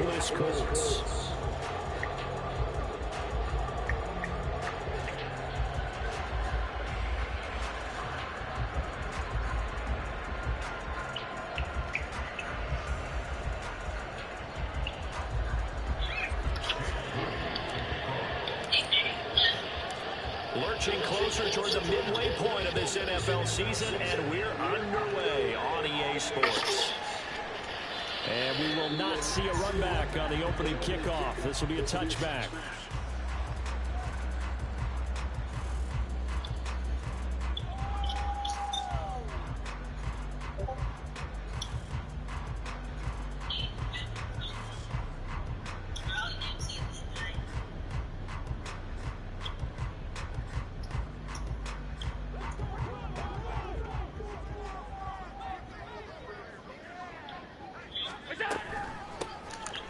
Indianapolis Colts. Lurching closer toward the midway point of this NFL season, and we're underway on EA Sports. And we will not see a run back on the opening kickoff. This will be a touchback.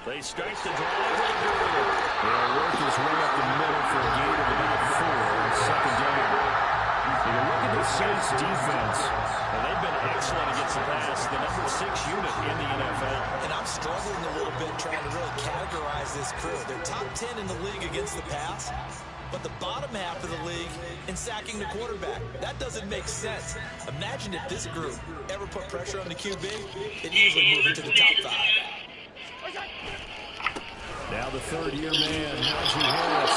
They start the drive with a good. They'll work his way up the middle for a gain of about 4 on second down. You look at the Saints defense, and they've been excellent against the pass, the number 6 unit in the NFL. And I'm struggling a little bit trying to really categorize this crew. They're top 10 in the league against the pass, but the bottom half of the league in sacking the quarterback. That doesn't make sense. Imagine if this group ever put pressure on the QB, it'd easily move into the top 5. Now the third-year man, Najee Harris.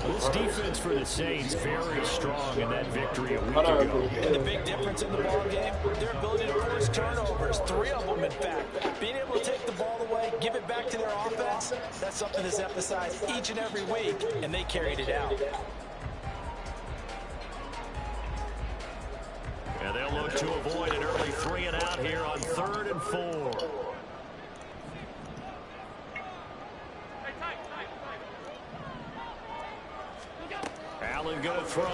This defense for the Saints very strong in that victory a week ago. And the big difference in the ball game, their ability to force turnovers, 3 of them in fact. Being able to take the ball away, give it back to their offense, that's something that's emphasized each and every week, and they carried it out. And they'll look to avoid an early 3 and out here on 3rd and 4. Allen going to throw.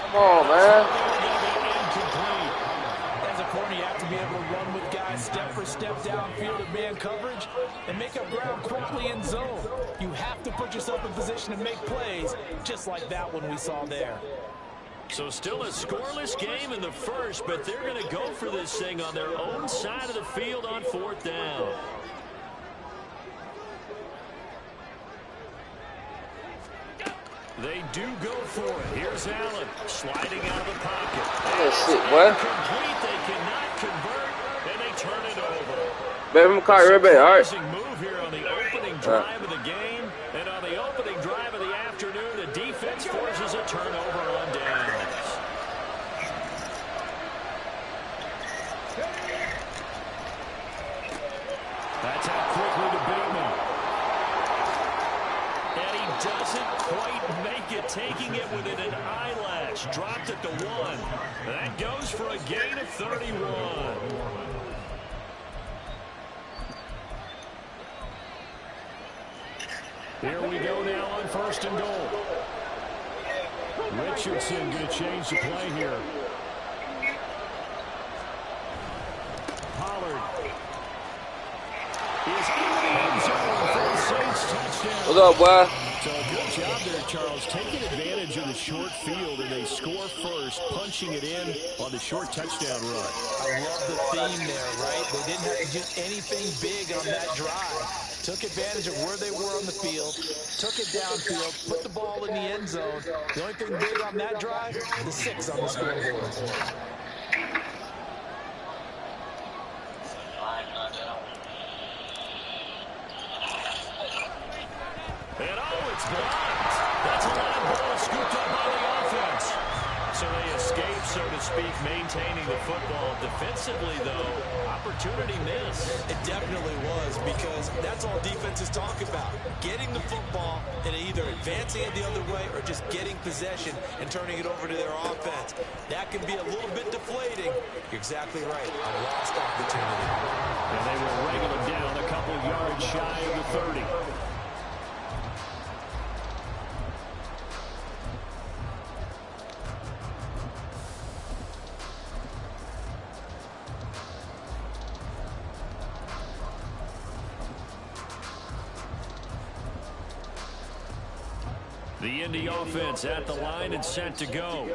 Come on, man. As a corner, you have to be able to run with guys step for step downfield in man coverage and make up ground quickly in zone. You have to put yourself in position to make plays, just like that one we saw there. So still a scoreless game in the first, but they're going to go for this thing on their own side of the field on 4th down. They do go for it. Here's Allen sliding out of the pocket. What? Complete. They cannot convert, and they turn it over. Baby, McCarthy, right back. All right. Move here on the opening drive of the game, and on the opening drive of the afternoon, the defense forces a turnover on downs. That's out quickly to Bateman. And he doesn't quite make it, taking it within an eyelash. Dropped it to 1. That goes for a gain of 31. Here we go now on 1st and goal. Richardson going to change the play here. Pollard is in the end zone for the Saints touchdown. What's up, boy? So a good job there, Charles, taking advantage of the short field, and they score first, punching it in on the short touchdown run. I love the theme there, right? They didn't have to do anything big on that drive. Took advantage of where they were on the field, took it downfield, put the ball in the end zone. The only thing big on that drive, the 6 on the scoreboard. And it's blocked. That's a line ball scooped up by the offense. So they escape, so to speak, maintaining the football. Defensively, though, opportunity miss. It definitely was, because that's all defenses talk about. Getting the football and either advancing it the other way or just getting possession and turning it over to their offense. That can be a little bit deflating. You're exactly right. A lost opportunity. And they will wrangle him down a couple yards shy of the 30. The Indy offense at the line and set to go.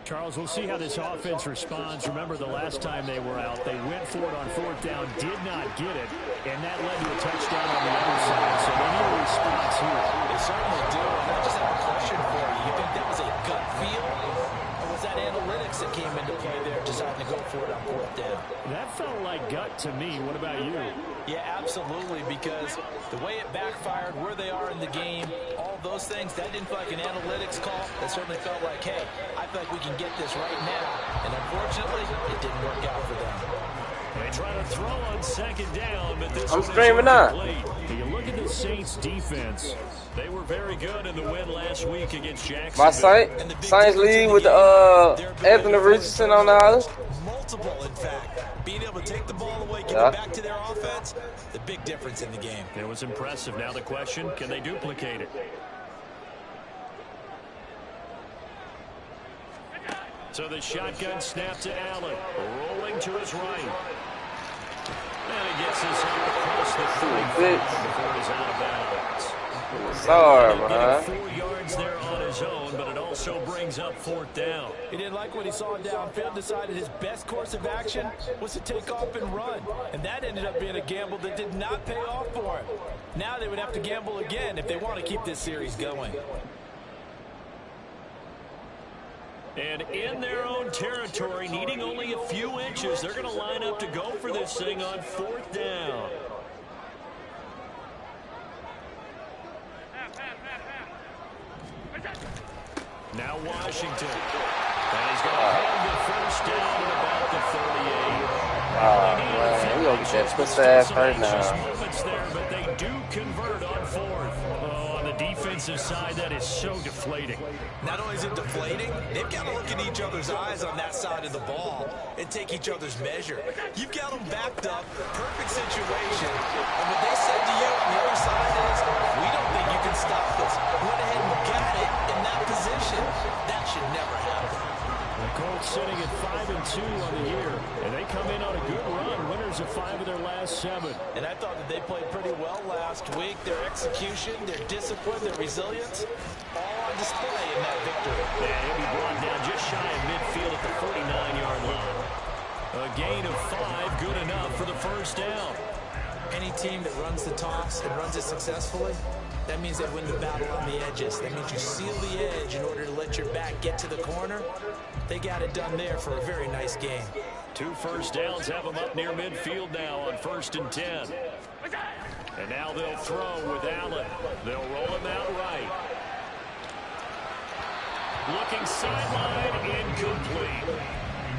Charles, we'll see how this offense responds. Remember, the last time they were out, they went for it on 4th down, did not get it, and that led to a touchdown on the other side. So they need a response here. They certainly do, and I just have a question for you. You think that was a gut feel, or was that analytics that came into play there, deciding to go for it on 4th down? That felt like gut to me. What about you? Yeah, absolutely, because the way it backfired, where they are in the game, all those things, that didn't feel like an analytics call. That certainly felt like, hey, I feel like we can get this right now. And unfortunately, it didn't work out for them. They try to throw on 2nd down, but this I'm screaming now. You look at the Saints defense. They were very good in the win last week against Jacksonville. My Saints lead with Anthony Richardson on the island. Multiple, in fact. Being able to take the ball away, give it back to their offense, the big difference in the game. It was impressive. Now the question, can they duplicate it? So the shotgun snap to Allen. Rolling to his right. And he gets this up across the 45 before he's out of bounds. Sorry, man. 4 yards there on his own, but it also brings up 4th down. He didn't like what he saw downfield, decided his best course of action was to take off and run. And that ended up being a gamble that did not pay off for him. Now they would have to gamble again if they want to keep this series going. And in their own territory, needing only a few inches, they're going to line up to go for this thing on 4th down. Now Washington. And he's going to have the 1st down at about the 38. Oh, man. We're going to get that pussy ass right now. Moments there, but they do convert on 4th. Oh, on the defensive side, that is so deflating. Not only is it deflating, they've got to look in each other's eyes on that side of the ball and take each other's measure. You've got them backed up, perfect situation, and what they said to you on the other side is, we don't think you can stop us. Went ahead and got it in that position. That should never happen. The Colts sitting at 5-2 on the year, and they come in on a good run, winners of 5 of their last 7. And I thought that they played pretty well last week. Their execution, their discipline, their resilience, all on display in that victory. Yeah, he'll be brought down just shy of midfield at the 49-yard line. A gain of 5, good enough for the 1st down. Any team that runs the toss and runs it successfully, that means they win the battle on the edges. That means you seal the edge in order to let your back get to the corner. They got it done there for a very nice game. 2 first downs have them up near midfield now on 1st and 10. And now they'll throw with Allen. They'll roll him out right. Looking sideline, incomplete.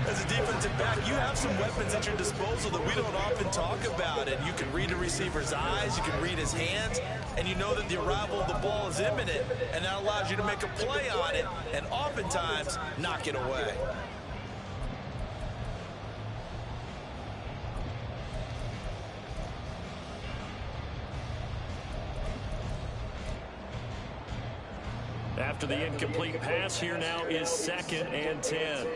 As a defensive back, you have some weapons at your disposal that we don't often talk about. And you can read a receiver's eyes, you can read his hands, and you know that the arrival of the ball is imminent. And that allows you to make a play on it and oftentimes knock it away. After the incomplete pass, here now is 2nd and 10.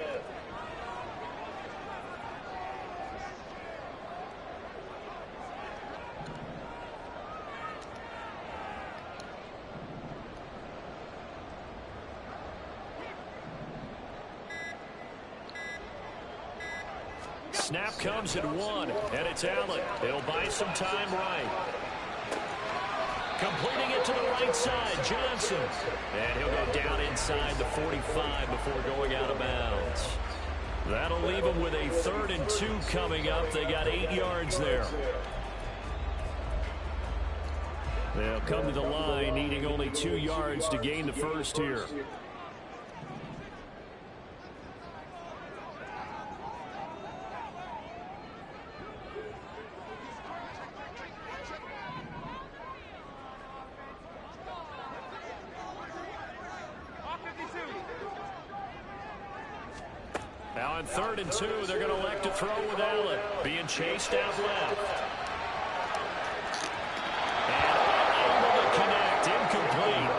Snap comes at 1, and it's Allen. They'll buy some time right. Completing it to the right side, Johnson. And he'll go down inside the 45 before going out of bounds. That'll leave them with a 3rd and 2 coming up. They got 8 yards there. They'll come to the line, needing only 2 yards to gain the 1st here. Now on 3rd and 2, they're going to elect to throw with Allen. Being chased out left. And unable to connect. Incomplete.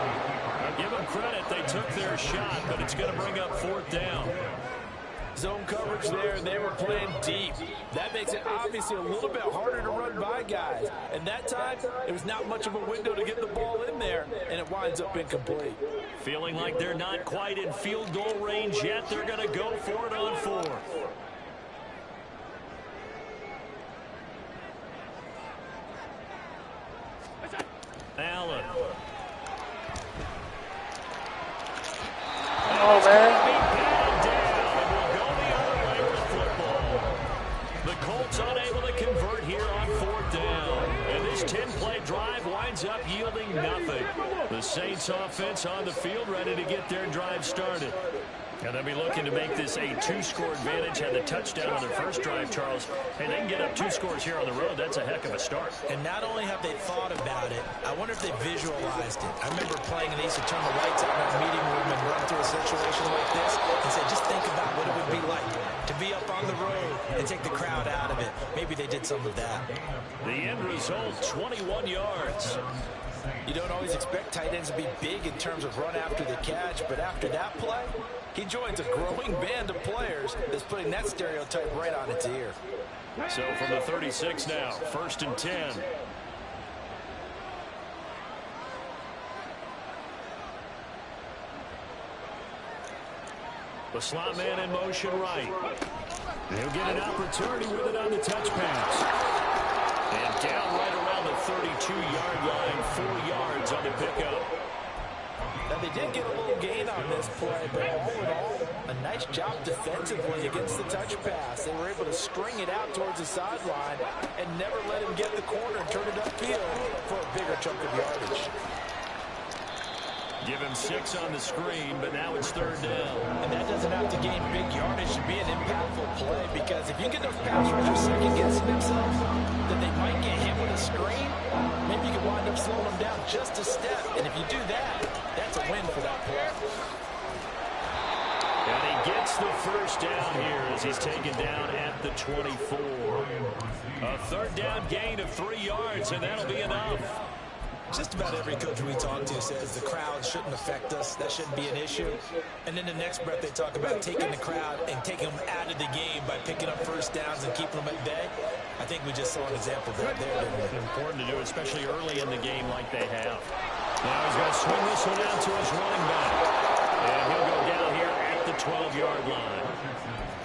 Now give them credit. They took their shot, but it's going to bring up 4th down. zone coverage there, and they were playing deep. That makes it obviously a little bit harder to run by guys. And that time, it was not much of a window to get the ball in there, and it winds up incomplete. Feeling like they're not quite in field goal range yet. They're going to go for it on 4th. Allen. Oh, man. The Colts unable to convert here on 4th down. And this 10-play drive winds up yielding nothing. The Saints offense on the field ready to get their drive started. And they'll be looking to make this a 2-score advantage. Had the touchdown on their first drive, Charles. Hey, they can get up 2 scores here on the road. That's a heck of a start. And not only have they thought about it, I wonder if they visualized it. I remember playing, and they used to turn the lights out in our meeting room and run through a situation like this and say, just think about what it would be like to be up on the road and take the crowd out of it. Maybe they did some of that. The end result, 21 yards. You don't always expect tight ends to be big in terms of run after the catch, but after that play, he joins a growing band of players that's putting that stereotype right on its ear. So from the 36 now, 1st and 10. The slot man in motion right. He'll get an opportunity with it on the touch pass. And down right around the 32-yard line, 4 yards on the pickup. Now, they did get a little gain on this play, but all in all, a nice job defensively against the touch pass. They were able to string it out towards the sideline and never let him get the corner and turn it upfield for a bigger chunk of yardage. Give him 6 on the screen, but now it's 3rd down. And that doesn't have to gain big yardage to be an impactful play, because if you get those pass rushers second-guessing themselves, that they might get hit with a screen, maybe you can wind up slowing them down just a step. And if you do that, that's a win for that play. And he gets the 1st down here as he's taken down at the 24. A 3rd down gain of 3 yards, and that'll be enough. Just about every coach we talk to says the crowd shouldn't affect us. That shouldn't be an issue. And then the next breath they talk about taking the crowd and taking them out of the game by picking up 1st downs and keeping them at bay. I think we just saw an example of that there, didn't we? Important to do, especially early in the game like they have. Now he's going to swing this one out to his running back. And he'll go down here at the 12-yard line.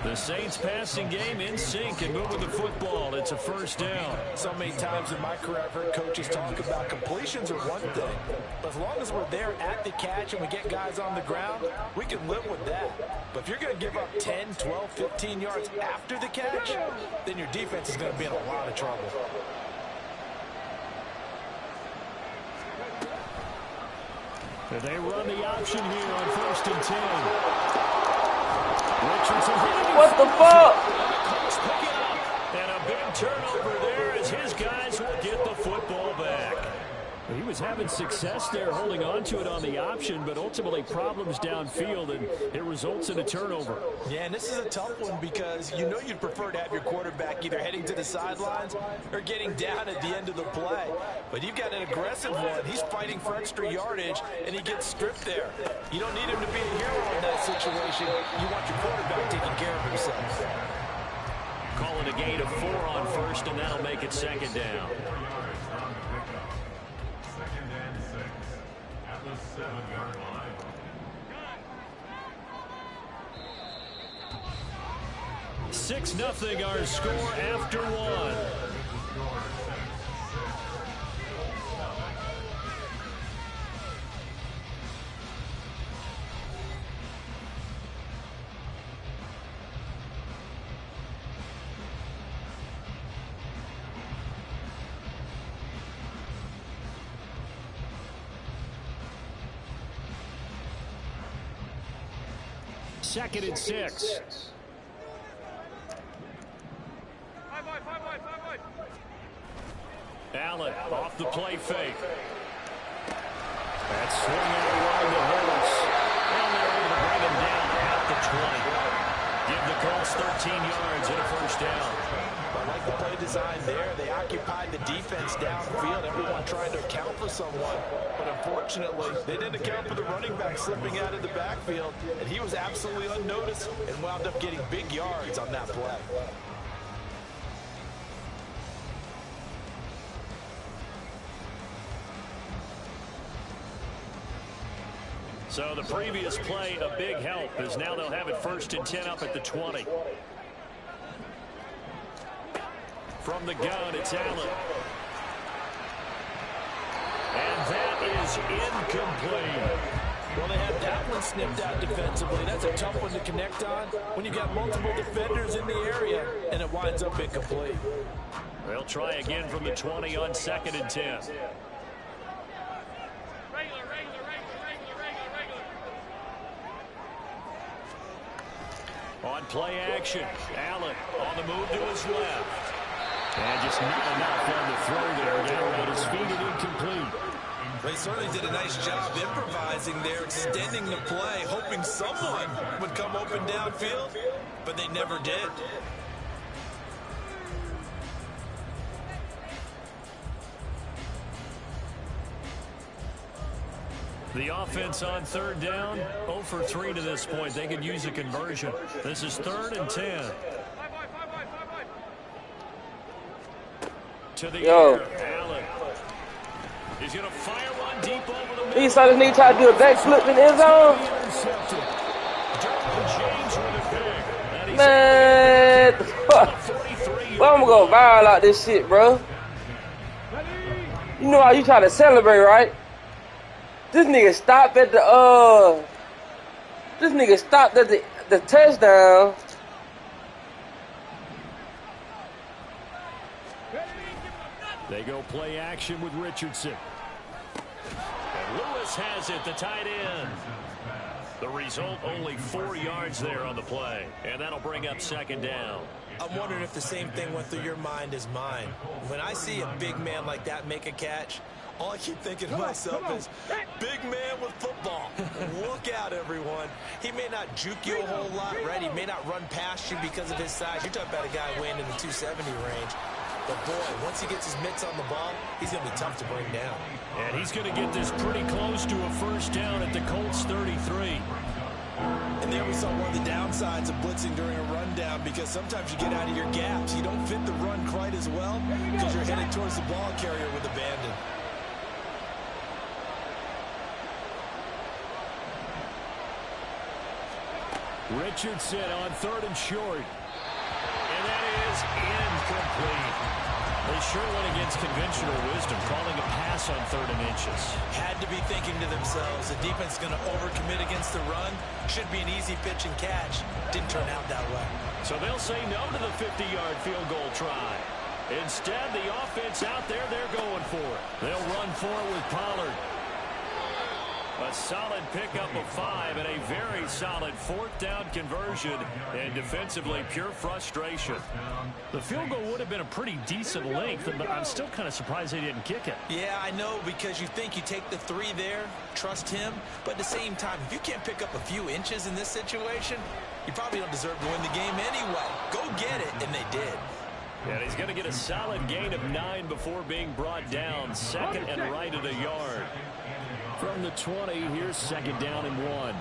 The Saints passing game in sync and moving the football. It's a 1st down. So many times in my career I've heard coaches talk about completions are one thing. But as long as we're there at the catch and we get guys on the ground, we can live with that. But if you're going to give up 10, 12, 15 yards after the catch, then your defense is going to be in a lot of trouble. And they run the option here on 1st and 10. Richardson, what the fuck? And a big turnover there as his guys will get the football back. He was having success there holding on to it on the option, but ultimately problems downfield, and it results in a turnover. Yeah, and this is a tough one because you know you'd prefer to have your quarterback either heading to the sidelines or getting down at the end of the play. But you've got an aggressive one. He's fighting for extra yardage, and he gets stripped there. You don't need him to be a hero in that situation. You want your quarterback taking care of himself. Calling a gain of 4 on 1st, and that'll make it 2nd down. 7-yard line. 6-0 our score after 1. Second and 6. Allen off the play fake. That's swinging around the horse. And they're able to bring him down at the 20. Give the call lost 13 yards and a first down. I like the play design there. They occupied the defense downfield, everyone trying to account for someone. But unfortunately, they didn't account for the running back slipping out of the backfield, and he was absolutely unnoticed and wound up getting big yards on that play. So the previous play, a big help, as now they'll have it 1st and 10 up at the 20. From the gun, it's Allen. And that is incomplete. Well, they had that one snipped out defensively. That's a tough one to connect on when you've got multiple defenders in the area, and it winds up incomplete. They'll try again from the 20 on 2nd and 10. On play action, Allen on the move to his left. And just not enough on the throw there. Down around his feet and incomplete. They certainly did a nice job improvising there, extending the play, hoping someone would come open downfield, but they never did. The offense on 3rd down, 0 for 3 to this point. They could use a conversion. This is 3rd and 10. To the air, Allen. He's going to fire one deep over the middle. He saw this nigga try to do a backflip in his zone. Man, well, I'm gonna go viral out this shit, bro. You know how you try to celebrate, right? This nigga stopped at the the touchdown. They go play action with Richardson. And Lewis has it, the tight end. The result, only 4 yards there on the play. And that'll bring up 2nd down. I'm wondering if the same thing went through your mind as mine. When I see a big man like that make a catch, all I keep thinking to myself is, big man with football. Look out, everyone. He may not juke you a whole lot, right? He may not run past you because of his size. You're talking about a guy weighing in the 270 range. But, boy, once he gets his mitts on the ball, he's going to be tough to bring down. And he's going to get this pretty close to a first down at the Colts 33. And there we saw one of the downsides of blitzing during a rundown, because sometimes you get out of your gaps. You don't fit the run quite as well because you're headed towards the ball carrier with abandon. Richardson on 3rd and short. And that is incomplete. They sure went against conventional wisdom, calling a pass on 3rd and inches. Had to be thinking to themselves, the defense is going to overcommit against the run. Should be an easy pitch and catch. Didn't turn out that way. So they'll say no to the 50-yard field goal try. Instead, the offense out there, they're going for it. They'll run for it with Pollard. A solid pickup of 5 and a very solid 4th down conversion, and defensively pure frustration. The field goal would have been a pretty decent length, but I'm still kind of surprised they didn't kick it. Yeah, I know, because you think you take the 3 there, trust him, but at the same time, if you can't pick up a few inches in this situation, you probably don't deserve to win the game anyway. Go get it, and they did. And he's going to get a solid gain of 9 before being brought down, 2nd and right at a yard. From the 20, here's 2nd down and 1.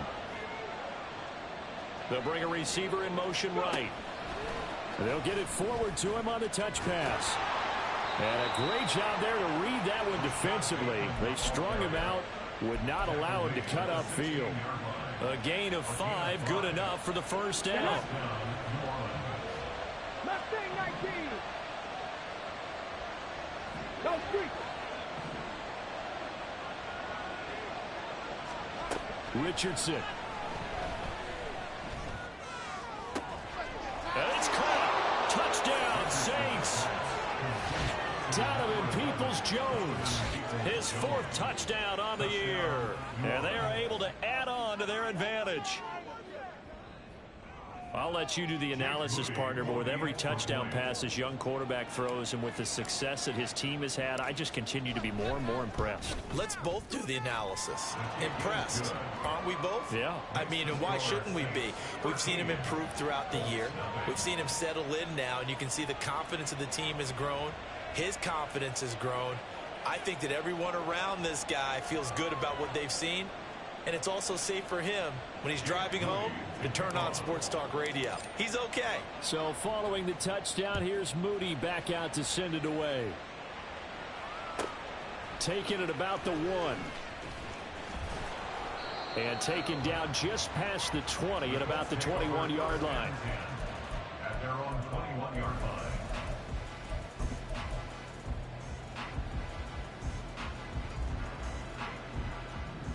They'll bring a receiver in motion right. They'll get it forward to him on the touch pass. And a great job there to read that one defensively. They strung him out, would not allow him to cut upfield. A gain of 5, good enough for the first down. Richardson. And it's caught. Touchdown, Saints. Donovan Peoples-Jones. His 4th touchdown on the year. And they're able to add on to their advantage. I'll let you do the analysis, partner, but with every touchdown pass this young quarterback throws and with the success that his team has had, I just continue to be more and more impressed. Let's both do the analysis. Impressed, aren't we both? Yeah. I mean, and why shouldn't we be? We've seen him improve throughout the year. We've seen him settle in now, and you can see the confidence of the team has grown. His confidence has grown. I think that everyone around this guy feels good about what they've seen. And it's also safe for him when he's driving home to turn on Sports Talk Radio. He's okay. So following the touchdown, here's Moody back out to send it away. Taking it about the 1. And taken down just past the 20 at about the 21-yard line. At their own 21-yard line.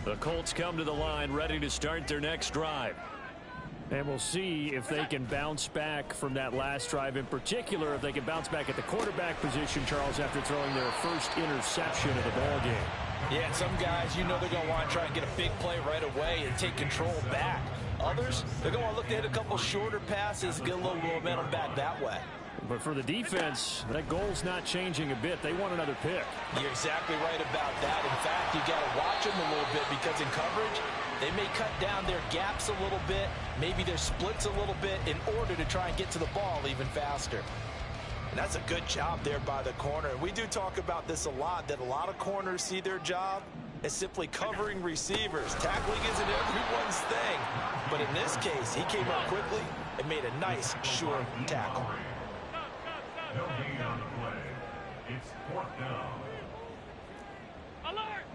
The Colts come to the line ready to start their next drive. And we'll see if they can bounce back from that last drive, in particular if they can bounce back at the quarterback position, Charles, after throwing their first interception of the ballgame. Yeah, and some guys, you know they're going to want to try and get a big play right away and take control back. Others, they're going to look to hit a couple shorter passes, get a little momentum back that way. But for the defense, that goal's not changing a bit. They want another pick. You're exactly right about that. In fact, you got to watch them a little bit because in coverage, they may cut down their gaps a little bit, maybe their splits a little bit in order to try and get to the ball even faster. And that's a good job there by the corner. And we do talk about this a lot, that a lot of corners see their job as simply covering receivers. Tackling isn't everyone's thing. But in this case, he came up quickly and made a nice, sure tackle. No gain on the play. It's 4th down. Alert!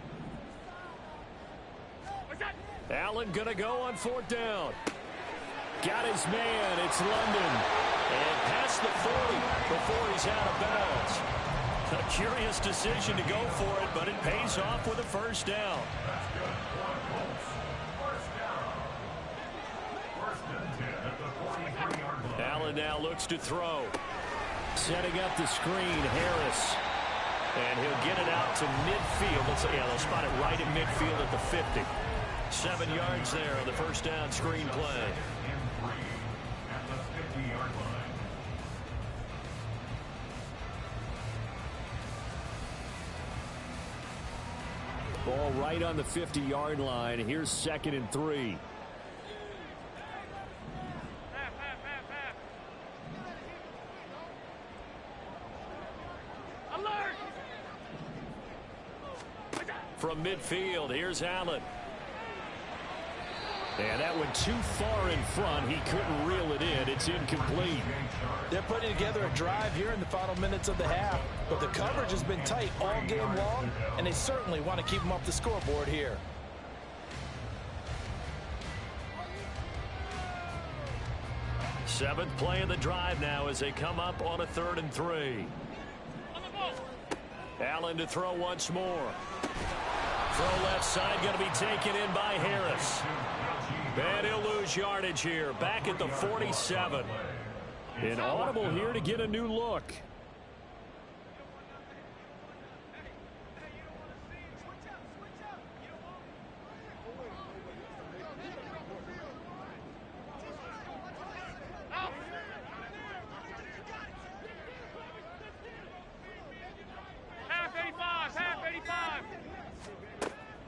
What's that? Allen going to go on 4th down. Got his man. It's London. And past the 40 before he's out of bounds. A curious decision to go for it, but it pays off with a first down. That's good for the Colts. First down. 1st and 10 at the 43-yard line. Allen now looks to throw. Setting up the screen, Harris. And he'll get it out to midfield. They'll spot it right in midfield at the 50. 7 yards there on the first down screen play. And 3 at the 50-yard line. Ball right on the 50-yard line. Here's 2nd and 3. From midfield, here's Allen. And that went too far in front. He couldn't reel it in. It's incomplete. They're putting together a drive here in the final minutes of the half, but the coverage has been tight all game long, and they certainly want to keep them off the scoreboard here. Seventh play of the drive now as they come up on a 3rd and 3. Allen to throw once more. Throw left side, going to be taken in by Harris. And he'll lose yardage here, back at the 47. An audible here to get a new look.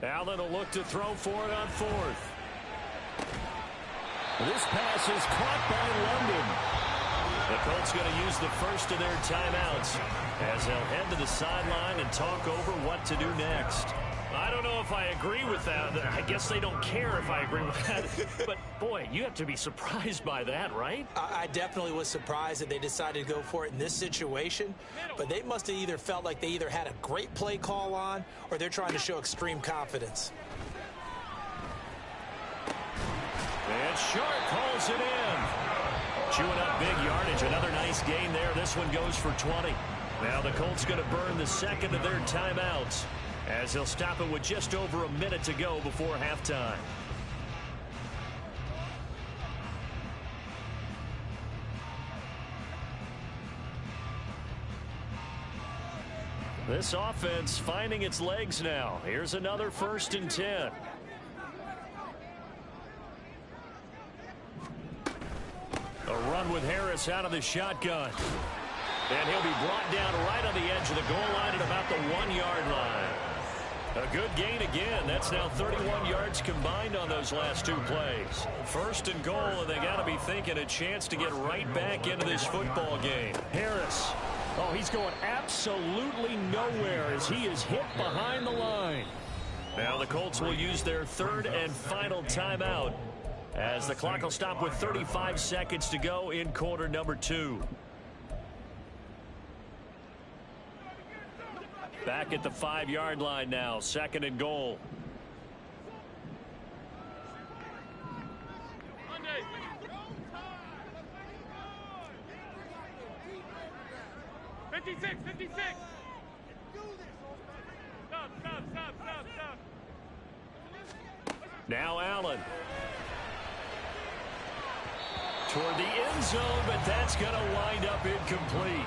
Allen will look to throw for it on 4th. This pass is caught by London. The Colts going to use the first of their timeouts as they'll head to the sideline and talk over what to do next. I don't know if I agree with that. I guess they don't care if I agree with that. But, boy, you have to be surprised by that, right? I definitely was surprised that they decided to go for it in this situation. But they must have either felt like they either had a great play call on or they're trying to show extreme confidence. And Sharp calls it in. Chewing up big yardage. Another nice gain there. This one goes for 20. Now the Colts going to burn the second of their timeouts as they'll stop it with just over a minute to go before halftime. This offense finding its legs now. Here's another 1st and 10. going with Harris out of the shotgun. And he'll be brought down right on the edge of the goal line at about the 1-yard line. A good gain again. That's now 31 yards combined on those last 2 plays. First and goal, and they got to be thinking a chance to get right back into this football game. Harris. Oh, he's going absolutely nowhere as he is hit behind the line. Now the Colts will use their 3rd and final timeout as the clock will stop with 35 seconds to go in quarter number 2. Back at the 5-yard line now, 2nd and goal. Now Allen. Toward the end zone, but that's going to wind up incomplete.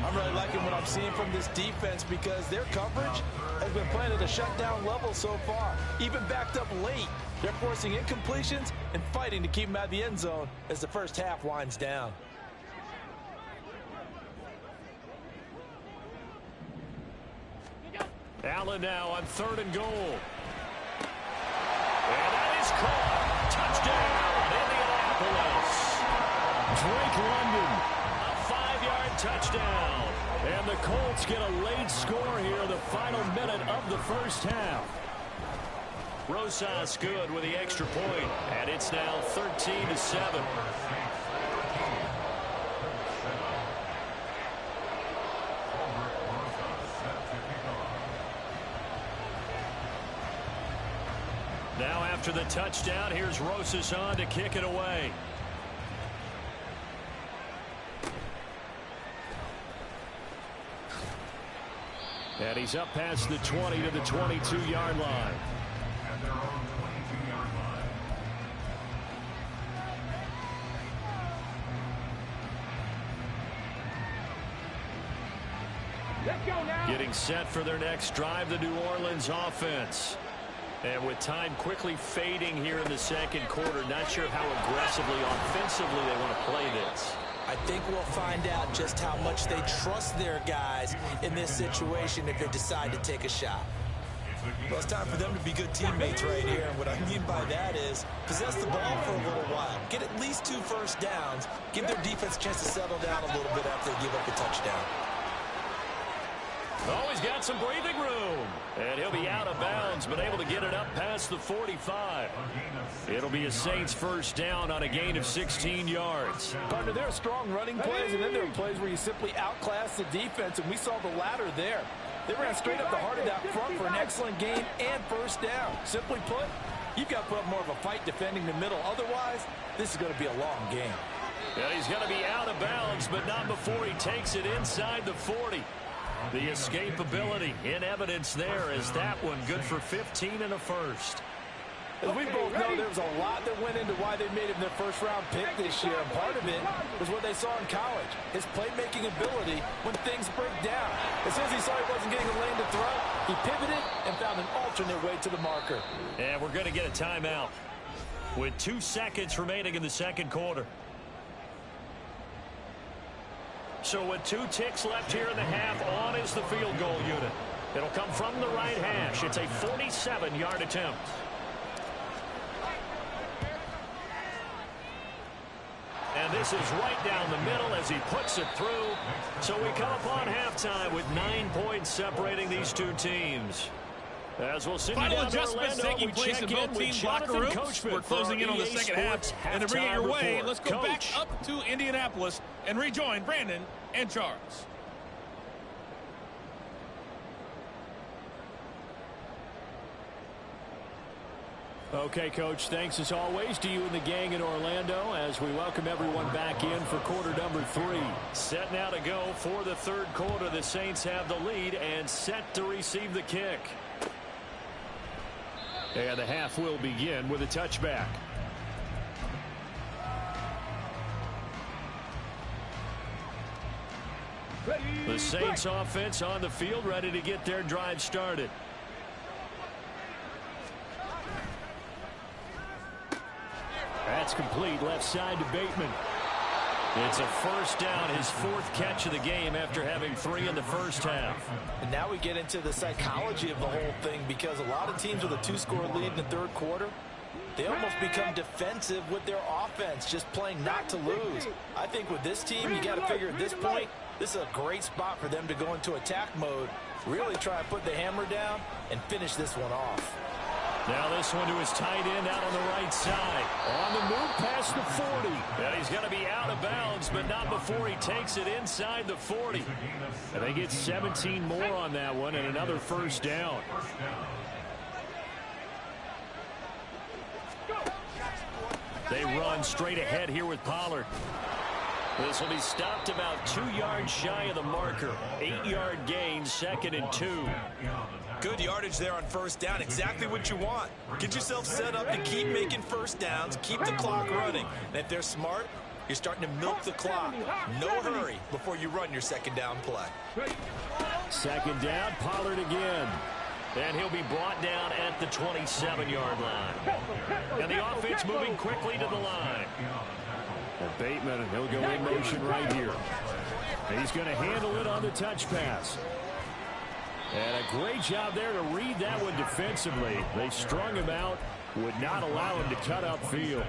I'm really liking what I'm seeing from this defense because their coverage has been playing at a shutdown level so far. Even backed up late, they're forcing incompletions and fighting to keep them out of the end zone as the first half winds down. Allen now on 3rd and goal. And that is caught. Touchdown, Indianapolis. Drake London. 5-yard touchdown. And the Colts get a late score here in the final minute of the first half. Rosas good with the extra point, and it's now 13-7. Now after the touchdown, here's Rosas on to kick it away. And he's up past the 20 to the 22-yard line. At their own 22-yard line. Let's go now. Getting set for their next drive, the New Orleans offense. And with time quickly fading here in the 2nd quarter, not sure how aggressively, offensively they want to play this. I think we'll find out just how much they trust their guys in this situation if they decide to take a shot. Well, it's time for them to be good teammates right here. And what I mean by that is possess the ball for a little while. Get at least 2 first downs. Give their defense a chance to settle down a little bit after they give up a touchdown. Oh, he's got some breathing room. And he'll be out of bounds, but able to get it up past the 45. It'll be a Saints first down on a gain of 16 yards. Partner, there are strong running plays, and then there are plays where you simply outclass the defense, and we saw the latter there. They ran straight up the heart of that front for an excellent gain and first down. Simply put, you've got to put up more of a fight defending the middle. Otherwise, this is going to be a long game. Yeah, he's going to be out of bounds, but not before he takes it inside the 40. The escapability in evidence there as that one good for 15 and a first. As we both know, there was a lot that went into why they made him their first-round pick this year. And part of it was what they saw in college, his playmaking ability when things break down. As soon as he saw he wasn't getting a lane to throw, he pivoted and found an alternate way to the marker. And we're going to get a timeout with 2 seconds remaining in the 2nd quarter. So with 2 ticks left here in the half, on is the field goal unit. It'll come from the right hash. It's a 47-yard attempt. And this is right down the middle as he puts it through. So we come upon halftime with 9 points separating these 2 teams. As we'll send Final you down adjustments to Orlando, taking place in both teams' locker rooms. We're closing in on the second half. And to bring it your way, let's go back up to Indianapolis and rejoin Brandon and Charles. Okay, Coach, thanks as always to you and the gang in Orlando as we welcome everyone back in for quarter number 3. Set now to go for the 3rd quarter. The Saints have the lead and set to receive the kick. And the half will begin with a touchback. The Saints offense on the field ready to get their drive started. That's complete left side to Bateman. It's a first down, his 4th catch of the game after having 3 in the first half. And now we get into the psychology of the whole thing, because a lot of teams with a 2-score lead in the third quarter, they almost become defensive with their offense, just playing not to lose. I think with this team, you got to figure at this point, this is a great spot for them to go into attack mode, really try to put the hammer down and finish this one off. Now this one to his tight end out on the right side. On the move past the 40. And he's going to be out of bounds, but not before he takes it inside the 40. And they get 17 more on that one and another first down. They run straight ahead here with Pollard. This will be stopped about 2 yards shy of the marker. 8-yard gain, 2nd and 2. Good yardage there on first down. Exactly what you want. Get yourself set up to keep making first downs, keep the clock running. And if they're smart, you're starting to milk the clock. No hurry before you run your second down play. 2nd down, Pollard again. And he'll be brought down at the 27-yard line. And the offense moving quickly to the line. And Bateman, and he'll go in motion right here. And he's going to handle it on the touch pass. And a great job there to read that one defensively. They strung him out, would not allow him to cut upfield.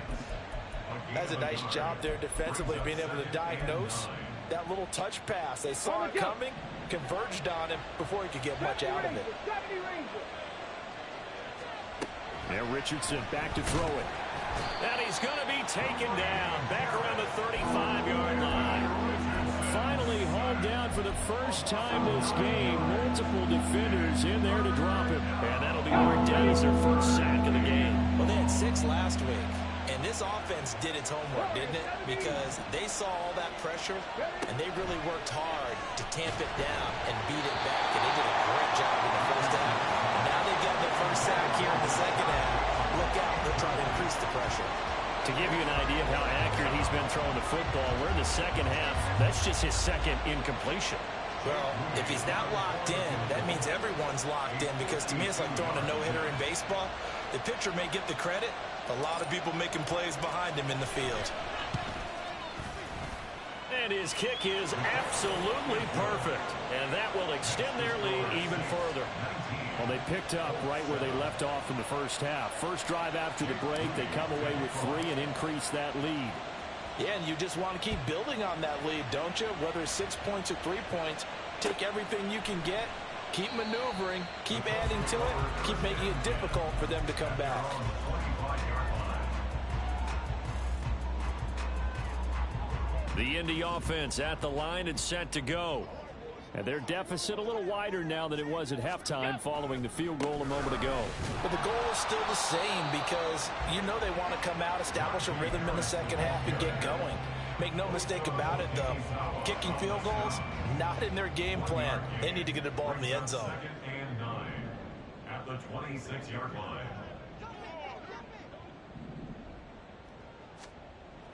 That's a nice job there defensively, being able to diagnose that little touch pass. They saw it coming, converged on him before he could get much out of it. Now Richardson back to throw it. And he's going to be taken down back around the 35-yard line. Finally hauled down for the first time this game. Multiple defenders in there to drop him. And that'll be marked down as their first sack of the game. Well, they had 6 last week. And this offense did its homework, didn't it? Because they saw all that pressure, and they really worked hard to tamp it down and beat it back. And they did a great job in the first half. And now they've got their first sack here in the second half. Look out, they'll try to increase the pressure. To give you an idea of how accurate he's been throwing the football, we're in the second half. That's just his 2nd incompletion. Well, if he's not locked in, that means everyone's locked in, because to me it's like throwing a no-hitter in baseball. The pitcher may get the credit, a lot of people making plays behind him in the field. And his kick is absolutely perfect. And that will extend their lead even further. Well, they picked up right where they left off in the first half. First drive after the break, they come away with 3 and increase that lead. Yeah, and you just want to keep building on that lead, don't you? Whether it's 6 points or 3 points, take everything you can get, keep maneuvering, keep adding to it, keep making it difficult for them to come back. The Indy offense at the line and set to go. And their deficit a little wider now than it was at halftime following the field goal a moment ago. But the goal is still the same, because you know they want to come out, establish a rhythm in the second half, and get going. Make no mistake about it, though. Kicking field goals, not in their game plan. They need to get the ball in the end zone. 2nd and 9 at the 26-yard line.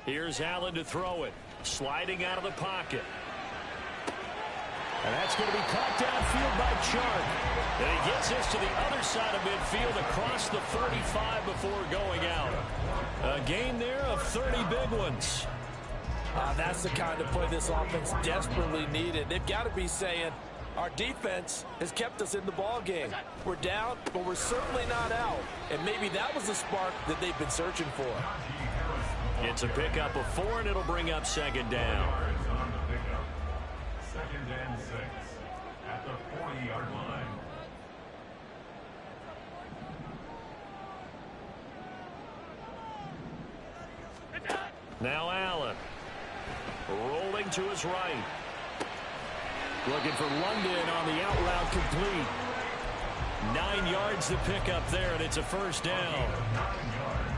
Here's Allen to throw it. Sliding out of the pocket. And that's going to be caught downfield by Chark. And he gets this to the other side of midfield across the 35 before going out. A gain there of 30 big ones. That's the kind of play this offense desperately needed. They've got to be saying, our defense has kept us in the ball game. We're down, but we're certainly not out. And maybe that was the spark that they've been searching for. It's a pickup of 4, and it'll bring up 2nd down. 2nd and 6 at the 40-yard line. Now Allen. Rolling to his right. Looking for London on the out route complete. 9 yards to pick up there, and it's a first down. 9 yards.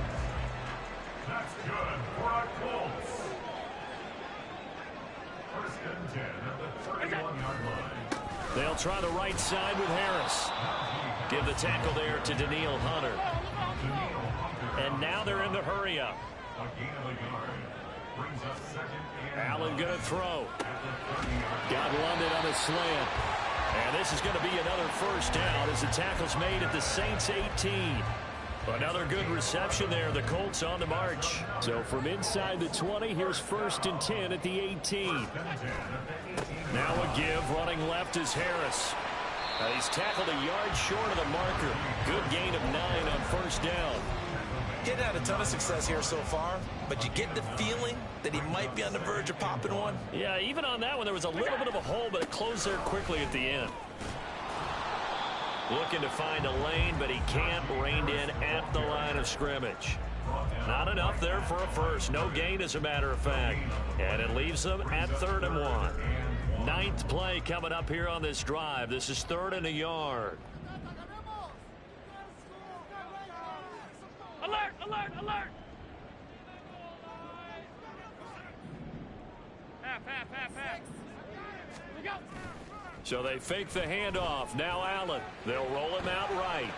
That's good for a Colts. 1st and 10 at the 31-yard line. They'll try the right side with Harris. Give the tackle there to Daniil Hunter. And now they're in the hurry up. A gain of a yard. Brings up 2nd and Allen going to throw. at the 30-yard Got London on the slant. And this is going to be another first down as the tackle's made at the Saints 18. Another good reception there. The Colts on the march. So from inside the 20, here's 1st and 10 at the 18. Now a give. Running left is Harris. He's tackled a yard short of the marker. Good gain of 9 on 1st down. Getting had a ton of success here so far, but you get the feeling that he might be on the verge of popping one. Yeah, even on that one, there was a little bit of a hole, but it closed there quickly at the end. Looking to find a lane, but he can't. Reined in at the line of scrimmage. Not enough there for a first. No gain, as a matter of fact. And it leaves them at 3rd and 1. 9th play coming up here on this drive. This is 3rd and a yard. Alert, alert, alert. Half. We go. So they fake the handoff. Now Allen. They'll roll him out right.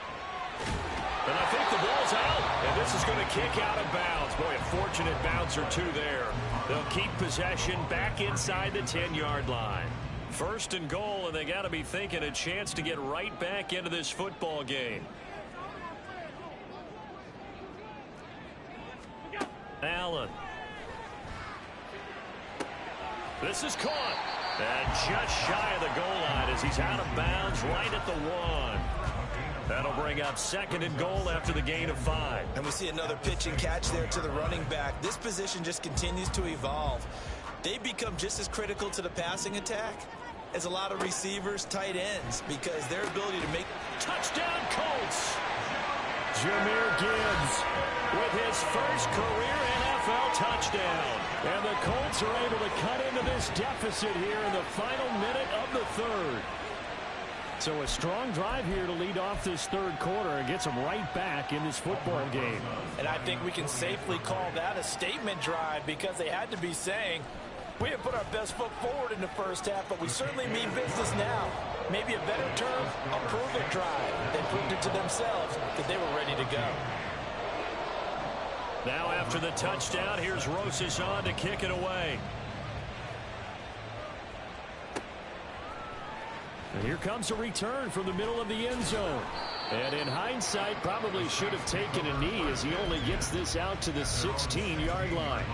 And I think the ball's out. And this is going to kick out of bounds. Boy, a fortunate bounce or two there. They'll keep possession back inside the 10-yard line. 1st and goal, and they got to be thinking a chance to get right back into this football game. Allen. This is caught. And just shy of the goal line as he's out of bounds right at the 1. That'll bring up 2nd and goal after the gain of 5. And we see another pitch and catch there to the running back. This position just continues to evolve. They become just as critical to the passing attack as a lot of receivers, tight ends, because their ability to make... Touchdown Colts! Jahmyr Gibbs with his first career NFL touchdown. And the Colts are able to cut into this deficit here in the final minute of the 3rd. So a strong drive here to lead off this 3rd quarter and gets them right back in this football game. And I think we can safely call that a statement drive because they had to be saying, we have put our best foot forward in the 1st half, but we certainly mean business now. Maybe a better term, a prove-it drive. They proved it to themselves that they were ready to go. Now after the touchdown, here's Rosas on to kick it away. And here comes a return from the middle of the end zone. And in hindsight, probably should have taken a knee as he only gets this out to the 16-yard line.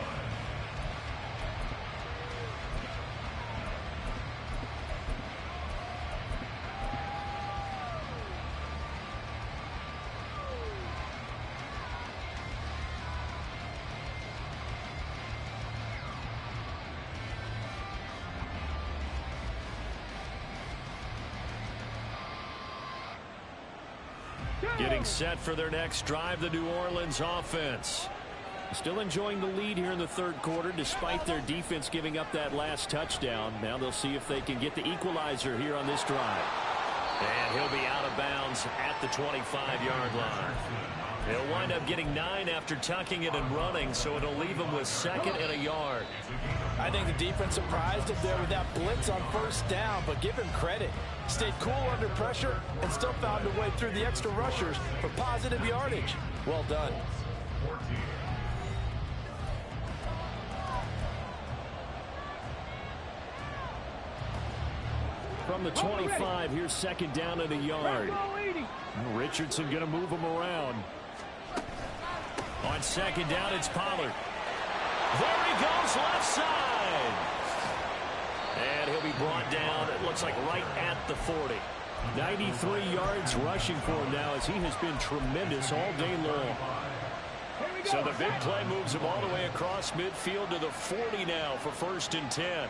Getting set for their next drive, the New Orleans offense. Still enjoying the lead here in the 3rd quarter despite their defense giving up that last touchdown. Now they'll see if they can get the equalizer here on this drive. And he'll be out of bounds at the 25-yard line. He'll wind up getting 9 after tucking it and running, so it'll leave him with 2nd and a yard. I think the defense surprised him there with that blitz on 1st down, but give him credit. Stayed cool under pressure and still found a way through the extra rushers for positive yardage. Well done. From the 25, here's 2nd down and a yard. Richardson going to move him around. On 2nd down, it's Pollard. There he goes, left side. And he'll be brought down, it looks like right at the 40. 93 yards rushing for him now as he has been tremendous all day long. So the big play moves him all the way across midfield to the 40 now for 1st and 10.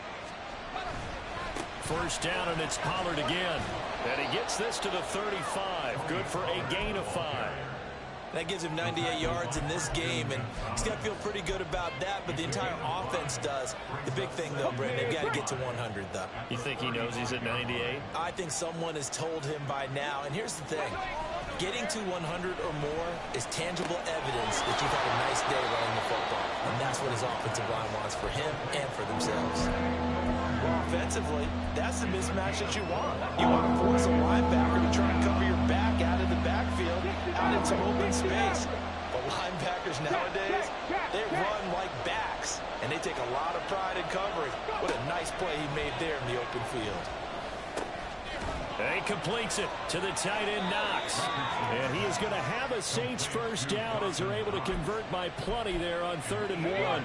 1st down, and it's Pollard again. And he gets this to the 35. Good for a gain of 5. That gives him 98 yards in this game, and he's got to feel pretty good about that, but the entire offense does. The big thing, though, Brent, they've got to get to 100, though. You think he knows he's at 98? I think someone has told him by now, and here's the thing. Getting to 100 or more is tangible evidence that you've had a nice day running the football, and that's what his offensive line wants for him and for themselves. Well, offensively, that's the mismatch that you want. You want to force a linebacker to try and cover your back out of the backfield, out in some open space. But linebackers nowadays, they run like backs, and they take a lot of pride in covering. What a nice play he made there in the open field. And he completes it to the tight end, Knox. And he is going to have a Saints first down as they're able to convert by plenty there on 3rd and 1.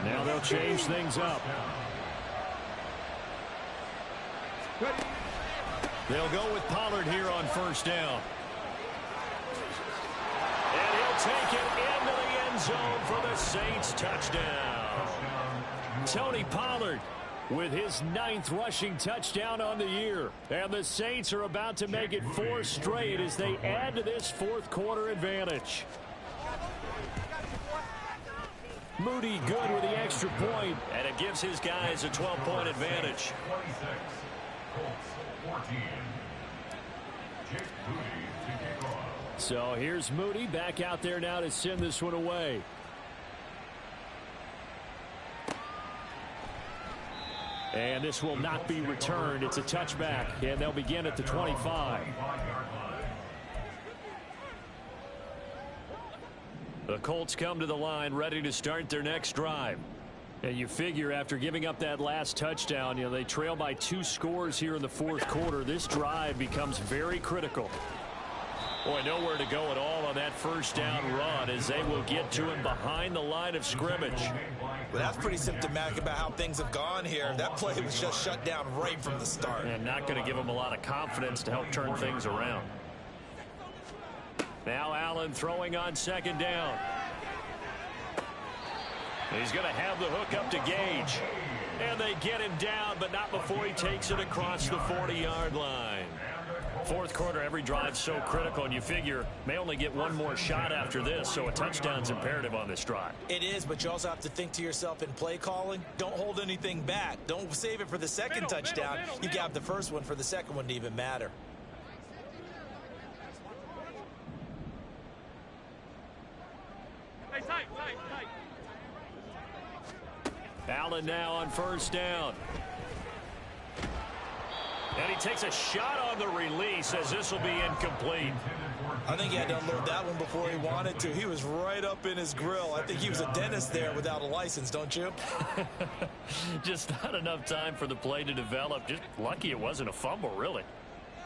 Now they'll change things up. They'll go with Pollard here on first down. And he'll take it into the end zone for the Saints touchdown. Tony Pollard with his 9th rushing touchdown on the year. And the Saints are about to make it 4 straight as they add to this 4th quarter advantage. Moody good with the extra point, and it gives his guys a 12-point advantage. 26, Colts 14. Jake Moody to kick off. So here's Moody back out there now to send this one away. And this will not be returned. It's a touchback, and they'll begin at the 25. The Colts come to the line ready to start their next drive. And you figure after giving up that last touchdown, they trail by 2 scores here in the 4th quarter. This drive becomes very critical. Boy, nowhere to go at all on that first down run as they will get to him behind the line of scrimmage. Well, that's pretty symptomatic about how things have gone here. That play was just shut down right from the start. And not going to give him a lot of confidence to help turn things around. Now Allen throwing on 2nd down. He's going to have the hook up to Gage. And they get him down, but not before he takes it across the 40-yard line. 4th quarter, every drive's so critical, and you figure may only get one more shot after this, so a touchdown's imperative on this drive. It is, but you also have to think to yourself in play calling, don't hold anything back. Don't save it for the second touchdown. You got the first one for the second one to even matter. Allen now on first down. And he takes a shot on the release as this will be incomplete. I think he had to unload that one before he wanted to. He was right up in his grill. I think he was a dentist there without a license, don't you? Just not enough time for the play to develop. Just lucky it wasn't a fumble, really.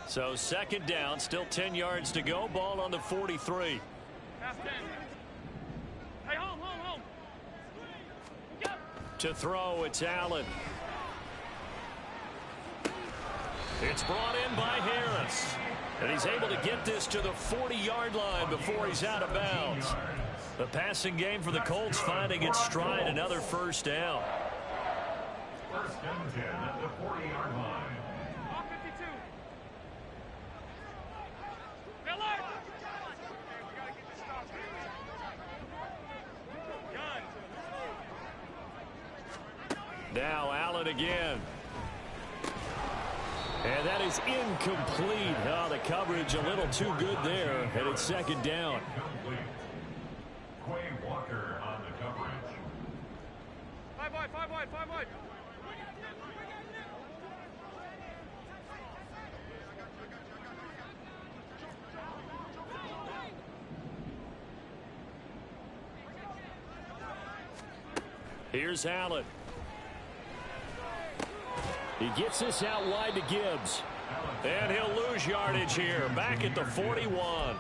So 2nd down, still 10 yards to go. Ball on the 43. Hey, home. To throw, it's Allen. It's brought in by Harris. And he's able to get this to the 40-yard line before he's out of bounds. The passing game for the Colts finding its stride, another first down. 1st and 10 at the 40-yard line. All 52. Miller! We got to get this stop. Gun. Now Allen again. And that is incomplete. Oh, the coverage a little too good there. And it's 2nd down. Incomplete. Quay Walker on the coverage. 5 wide. Here's Allen. He gets this out wide to Gibbs. And he'll lose yardage here. Back at the 41.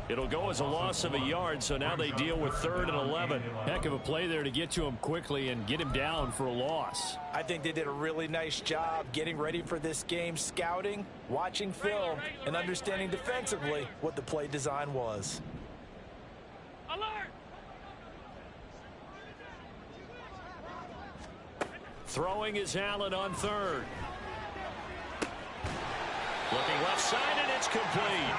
It'll go as a loss of a yard, so now they deal with 3rd and 11. Heck of a play there to get to him quickly and get him down for a loss. I think they did a really nice job getting ready for this game, scouting, watching film, and understanding defensively what the play design was. Alert! Throwing is Allen on 3rd. Looking left side, and it's complete.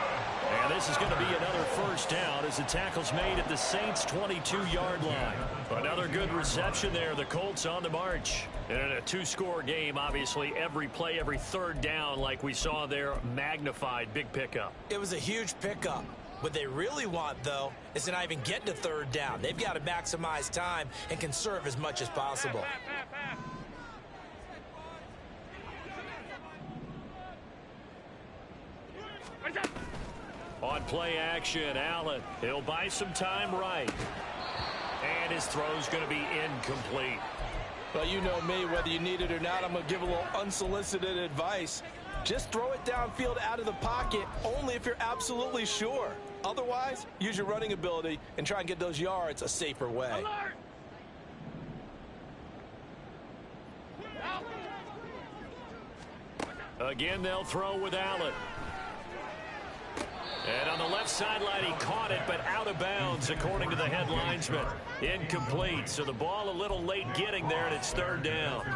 And this is going to be another first down as the tackle's made at the Saints' 22-yard line. Another good reception there. The Colts on the march. And in a 2-score game, obviously, every play, every 3rd down, like we saw there, magnified. Big pickup. It was a huge pickup. What they really want, though, is to not even get to 3rd down. They've got to maximize time and conserve as much as possible. Pass. On play action, Allen. He'll buy some time right. And his throw's going to be incomplete. Well, you know me, whether you need it or not, I'm going to give a little unsolicited advice. Just throw it downfield out of the pocket only if you're absolutely sure. Otherwise, use your running ability and try and get those yards a safer way. Alert! Again, they'll throw with Allen. And on the left sideline, he caught it, but out of bounds, according to the head linesman. Incomplete, so the ball a little late getting there, and it's 3rd down.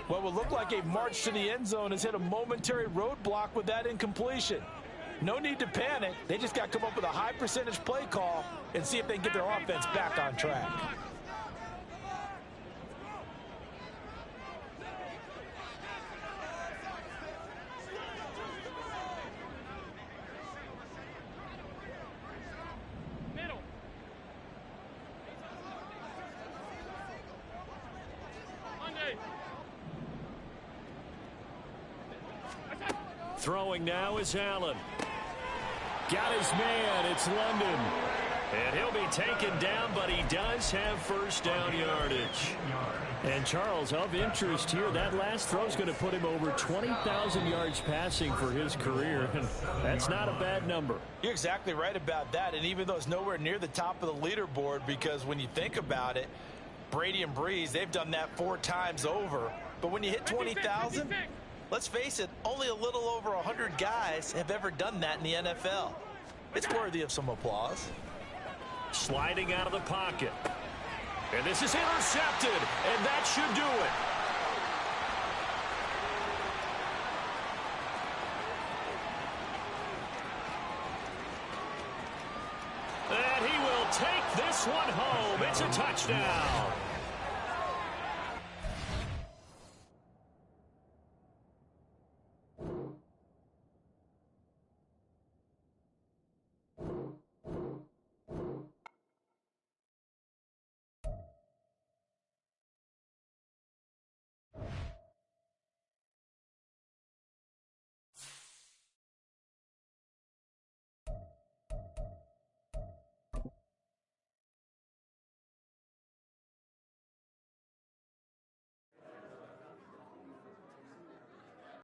What would look like a march to the end zone has hit a momentary roadblock with that incompletion. No need to panic. They just got to come up with a high percentage play call and see if they can get their offense back on track. Middle. Monday. Throwing now is Allen. Got his man. It's London. And he'll be taken down, but he does have first down yardage. And, Charles, of interest here, that last throw is going to put him over 20,000 yards passing for his career, and that's not a bad number. You're exactly right about that, and even though it's nowhere near the top of the leaderboard, because when you think about it, Brady and Breeze, they've done that 4 times over. But when you hit 20,000, let's face it, only a little over 100 guys have ever done that in the NFL. It's worthy of some applause. Sliding out of the pocket. And this is intercepted, and that should do it. And he will take this one home. It's a touchdown.